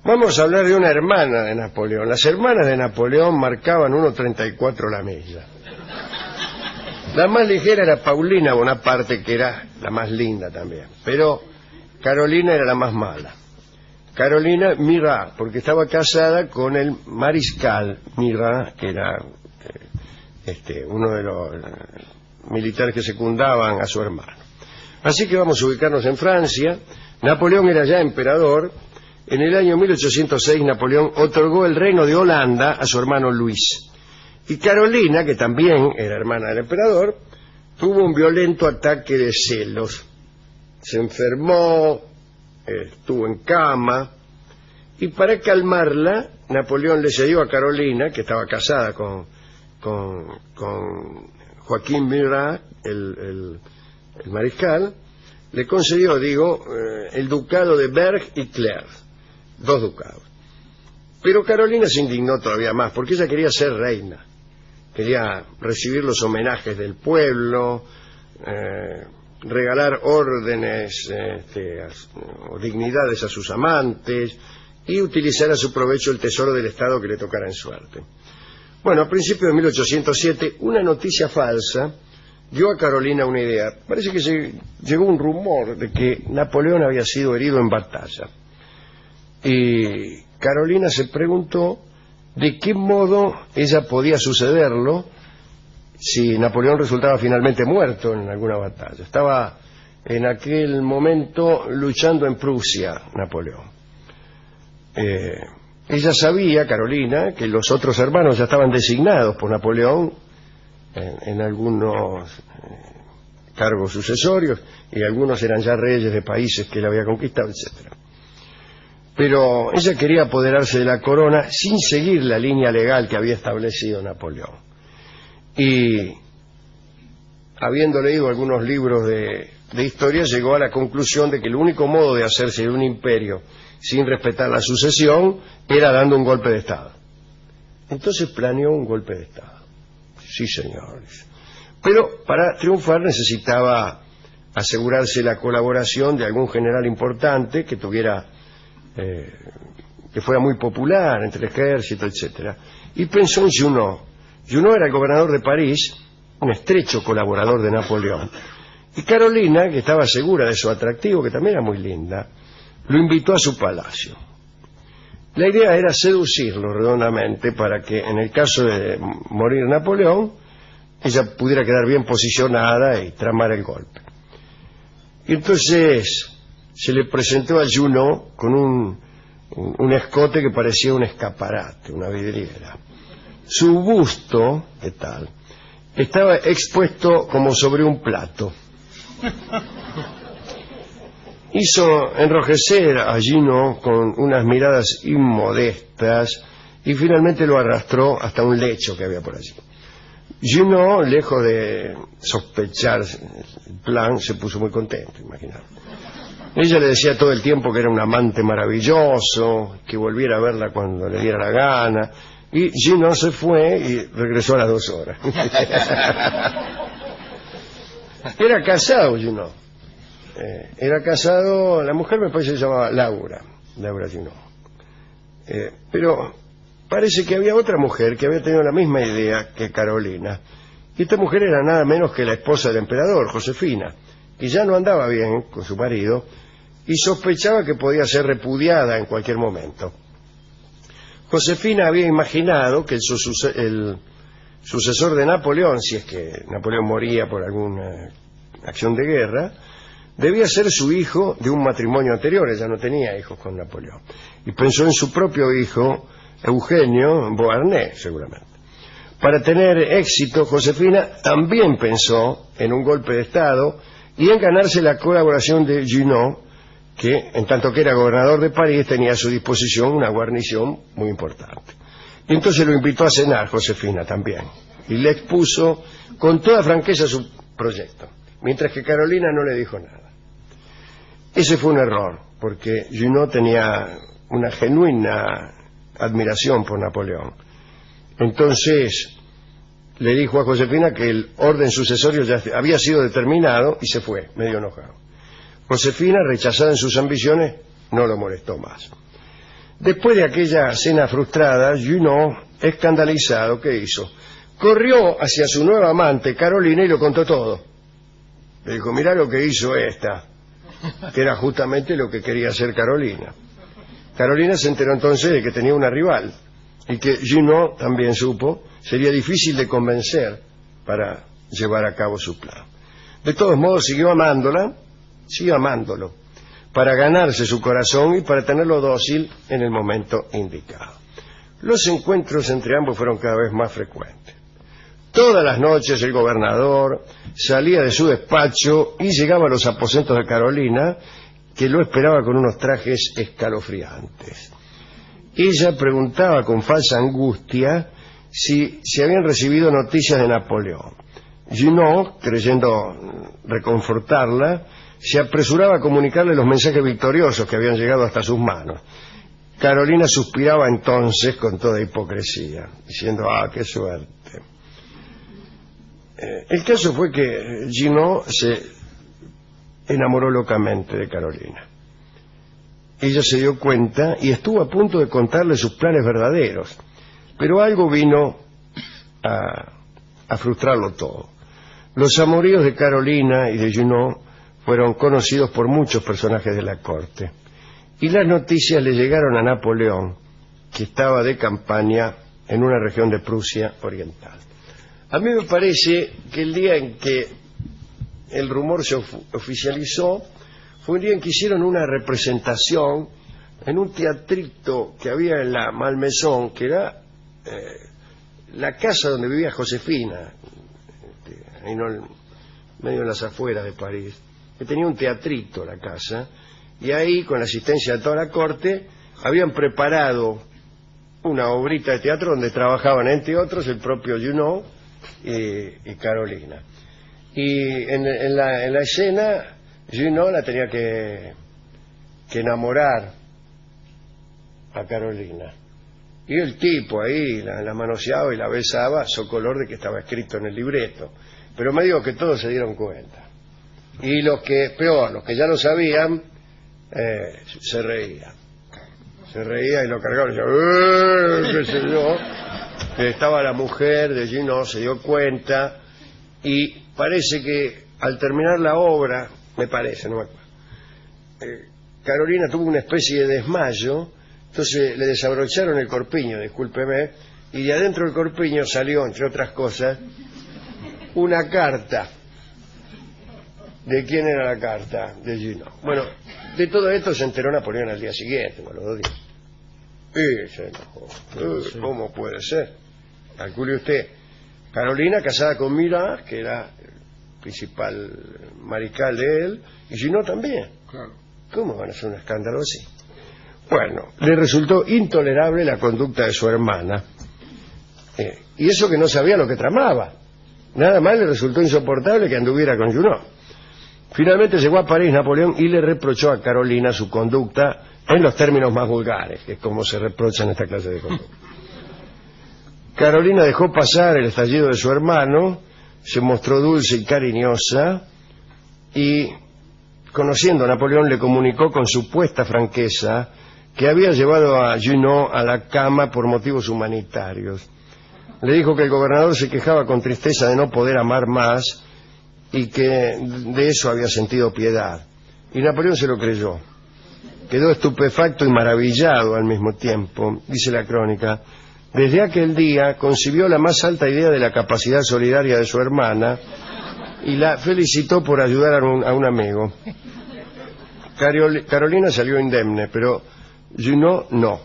Vamos a hablar de una hermana de Napoleón. Las hermanas de Napoleón marcaban 1,34 la milla. La más ligera era Paulina Bonaparte, que era la más linda también. Pero Carolina era la más mala. Carolina Murat, porque estaba casada con el mariscal Murat, que era uno de los militares que secundaban a su hermano. Así que vamos a ubicarnos en Francia. Napoleón era ya emperador. En el año 1806 Napoleón otorgó el reino de Holanda a su hermano Luis. Y Carolina, que también era hermana del emperador, tuvo un violento ataque de celos. Se enfermó, estuvo en cama, y para calmarla, Napoleón le cedió a Carolina, que estaba casada con Joaquín Murat, el mariscal, le concedió, el ducado de Berg y Clerc, 2 ducados. Pero Carolina se indignó todavía más, porque ella quería ser reina. Quería recibir los homenajes del pueblo, regalar órdenes o dignidades a sus amantes y utilizar a su provecho el tesoro del Estado que le tocara en suerte. Bueno, a principios de 1807, una noticia falsa dio a Carolina una idea. Parece que llegó un rumor de que Napoleón había sido herido en batalla. Y Carolina se preguntó de qué modo ella podía sucederlo si Napoleón resultaba finalmente muerto en alguna batalla. Estaba en aquel momento luchando en Prusia, Napoleón. Ella sabía, Carolina, que los otros hermanos ya estaban designados por Napoleón en algunos cargos sucesorios, y algunos eran ya reyes de países que él había conquistado, etcétera. Pero ella quería apoderarse de la corona sin seguir la línea legal que había establecido Napoleón. Y habiendo leído algunos libros de historia, llegó a la conclusión de que el único modo de hacerse de un imperio sin respetar la sucesión era dando un golpe de Estado. Entonces planeó un golpe de Estado. Sí, señores. Pero para triunfar necesitaba asegurarse la colaboración de algún general importante que tuviera que fuera muy popular entre el ejército, etcétera. Y pensó en Junot. Junot era el gobernador de París, un estrecho colaborador de Napoleón. Y Carolina, que estaba segura de su atractivo, que también era muy linda, lo invitó a su palacio. La idea era seducirlo redondamente para que, en el caso de morir Napoleón, ella pudiera quedar bien posicionada y tramar el golpe. Y entonces se le presentó a Junot con un escote que parecía un escaparate, una vidriera. Su busto, ¿qué tal?, estaba expuesto como sobre un plato. Hizo enrojecer a Junot con unas miradas inmodestas y finalmente lo arrastró hasta un lecho que había por allí. Junot, lejos de sospechar el plan, se puso muy contento, imagínate. Ella le decía todo el tiempo que era un amante maravilloso, que volviera a verla cuando le diera la gana, y Junot se fue y regresó a las 2 horas. Era casado Junot. Era casado, la mujer me parece que se llamaba Laura Junot. Pero parece que había otra mujer que había tenido la misma idea que Carolina. Y esta mujer era nada menos que la esposa del emperador, Josefina, que ya no andaba bien con su marido y sospechaba que podía ser repudiada en cualquier momento. Josefina había imaginado que el sucesor de Napoleón, si es que Napoleón moría por alguna acción de guerra, debía ser su hijo de un matrimonio anterior. Ella no tenía hijos con Napoleón. Y pensó en su propio hijo, Eugenio Beauharnais, seguramente. Para tener éxito, Josefina también pensó en un golpe de Estado y en ganarse la colaboración de Junot, que, en tanto que era gobernador de París, tenía a su disposición una guarnición muy importante. Y entonces lo invitó a cenar, Josefina también, y le expuso con toda franqueza su proyecto, mientras que Carolina no le dijo nada. Ese fue un error, porque Junot tenía una genuina admiración por Napoleón. Entonces le dijo a Josefina que el orden sucesorio ya había sido determinado y se fue, medio enojado. Josefina, rechazada en sus ambiciones, no lo molestó más. Después de aquella cena frustrada, Junot, escandalizado, ¿qué hizo? Corrió hacia su nueva amante, Carolina, y lo contó todo. Le dijo, mirá lo que hizo esta, que era justamente lo que quería hacer Carolina. Carolina se enteró entonces de que tenía una rival, y que Junot también supo, sería difícil de convencer para llevar a cabo su plan. De todos modos, siguió amándolo, para ganarse su corazón y para tenerlo dócil en el momento indicado. Los encuentros entre ambos fueron cada vez más frecuentes. Todas las noches el gobernador salía de su despacho y llegaba a los aposentos de Carolina, que lo esperaba con unos trajes escalofriantes. Ella preguntaba con falsa angustia si se habían recibido noticias de Napoleón. Junot, creyendo reconfortarla, se apresuraba a comunicarle los mensajes victoriosos que habían llegado hasta sus manos. Carolina suspiraba entonces con toda hipocresía, diciendo, qué suerte. El caso fue que Junot se enamoró locamente de Carolina. Ella se dio cuenta y estuvo a punto de contarle sus planes verdaderos, pero algo vino a frustrarlo todo. Los amoríos de Carolina y de Junot fueron conocidos por muchos personajes de la corte, y las noticias le llegaron a Napoleón, que estaba de campaña en una región de Prusia Oriental. A mí me parece que el día en que el rumor se oficializó fue un día en que hicieron una representación en un teatrito que había en la Malmaison, que era la casa donde vivía Josefina, ahí medio en las afueras de París, que tenía un teatrito la casa, y ahí, con la asistencia de toda la corte, habían preparado una obrita de teatro donde trabajaban, entre otros, el propio Junot y Carolina. Y en la escena, Junot la tenía que enamorar a Carolina. Y el tipo ahí la manoseaba y la besaba, socolor de que estaba escrito en el libreto. Pero me digo que todos se dieron cuenta. Y los que ya lo sabían, se reían. Se reía y lo cargaron y qué sé yo. Estaba la mujer de Junot, se dio cuenta, y parece que al terminar la obra, me parece, no me acuerdo, Carolina tuvo una especie de desmayo, entonces le desabrocharon el corpiño, discúlpeme, y de adentro del corpiño salió, entre otras cosas, una carta. ¿De quién era la carta? De Junot. Bueno, de todo esto se enteró Napoleón al día siguiente, a los 2 días. Y se enojó. ¿Cómo puede ser? Calcule usted, Carolina casada con Murat, que era el principal mariscal de él, y Junot también. Claro. ¿Cómo van a hacer un escándalo así? Bueno, le resultó intolerable la conducta de su hermana, y eso que no sabía lo que tramaba. Nada más le resultó insoportable que anduviera con Junot. Finalmente llegó a París Napoleón y le reprochó a Carolina su conducta en los términos más vulgares, que es como se reprocha en esta clase de conducta. Carolina dejó pasar el estallido de su hermano, se mostró dulce y cariñosa, y, conociendo a Napoleón, le comunicó con supuesta franqueza que había llevado a Junot a la cama por motivos humanitarios. Le dijo que el gobernador se quejaba con tristeza de no poder amar más y que de eso había sentido piedad. Y Napoleón se lo creyó. Quedó estupefacto y maravillado al mismo tiempo, dice la crónica. Desde aquel día concibió la más alta idea de la capacidad solidaria de su hermana y la felicitó por ayudar a un amigo. Carolina salió indemne, pero Junot no.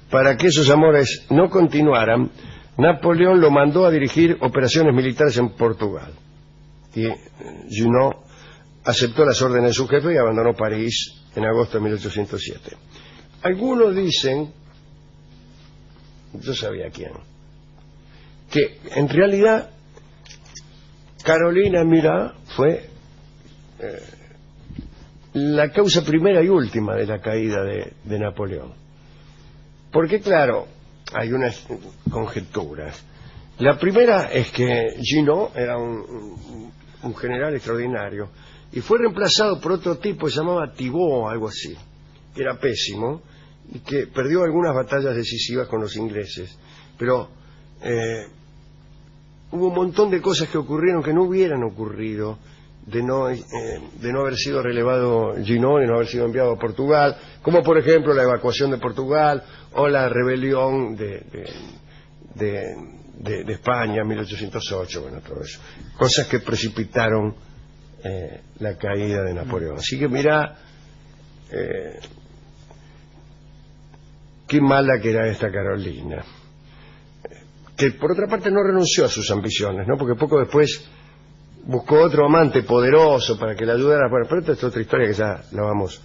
Para que esos amores no continuaran, Napoleón lo mandó a dirigir operaciones militares en Portugal. Y Junot aceptó las órdenes de su jefe y abandonó París en agosto de 1807. Algunos dicen, yo sabía quién, que en realidad Carolina Murat fue la causa primera y última de la caída de Napoleón. Porque claro, hay unas conjeturas. La primera es que Junot era un general extraordinario y fue reemplazado por otro tipo que se llamaba Thibaut, algo así, que era pésimo, y que perdió algunas batallas decisivas con los ingleses, pero hubo un montón de cosas que ocurrieron que no hubieran ocurrido de no haber sido relevado Junot y no haber sido enviado a Portugal, como por ejemplo la evacuación de Portugal o la rebelión de España en 1808, bueno, todo eso. Cosas que precipitaron la caída de Napoleón. Así que mirá qué mala que era esta Carolina, que por otra parte no renunció a sus ambiciones, ¿no? Porque poco después buscó otro amante poderoso para que la ayudara. Bueno, pero esta es otra historia que ya la vamos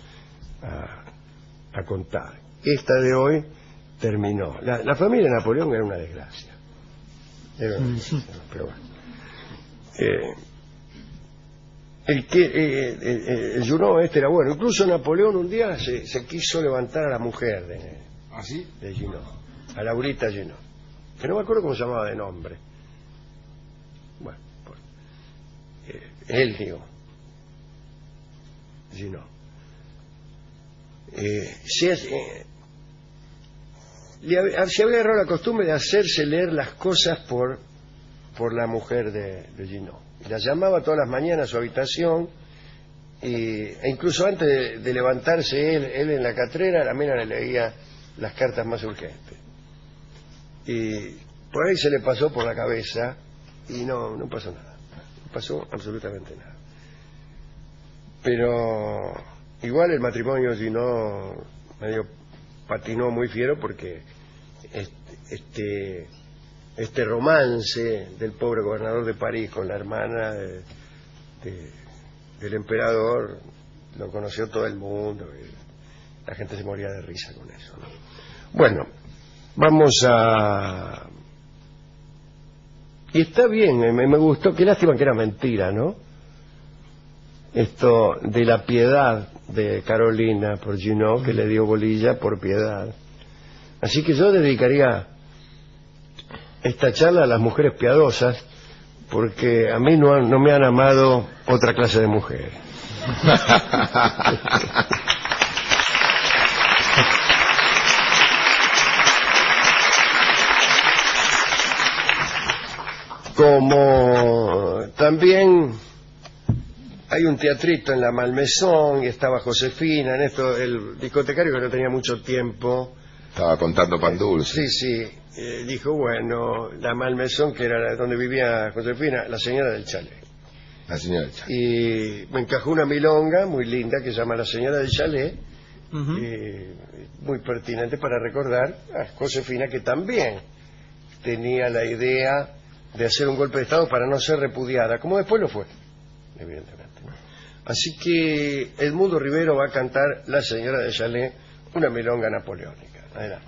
a contar. Esta de hoy terminó. La familia de Napoleón era una desgracia. Era una desgracia, pero bueno. El Junot este era bueno. Incluso Napoleón un día se quiso levantar a la mujer de Junot, a Laurita Junot, que no me acuerdo cómo se llamaba de nombre. Bueno, él digo Junot. Se había agarrado la costumbre de hacerse leer las cosas por la mujer de Junot. La llamaba todas las mañanas a su habitación e incluso antes de levantarse él en la catrera, la mina le leía las cartas más urgentes. Y por ahí se le pasó por la cabeza y no pasó nada. No pasó absolutamente nada. Pero igual el matrimonio de Junot medio patinó muy fiero porque este romance del pobre gobernador de París con la hermana del emperador lo conoció todo el mundo y la gente se moría de risa con eso, ¿no? Bueno, vamos a... Y está bien, me gustó, qué lástima que era mentira, ¿no? Esto de la piedad de Carolina por Junot, que le dio bolilla por piedad. Así que yo dedicaría esta charla a las mujeres piadosas, porque a mí no me han amado otra clase de mujeres. Como también hay un teatrito en la Malmaison y estaba Josefina, en esto el discotecario que no tenía mucho tiempo estaba contando pan dulce. Sí, dijo, bueno, la Malmaison, que era donde vivía Josefina, la señora del chalet. La señora del chalet. Y me encajó una milonga muy linda que se llama La señora del chalet, muy pertinente para recordar a Josefina, que también tenía la idea de hacer un golpe de Estado para no ser repudiada, como después lo fue, evidentemente, ¿no? Así que Edmundo Rivero va a cantar La señora del chalet, una milonga napoleónica. Adelante.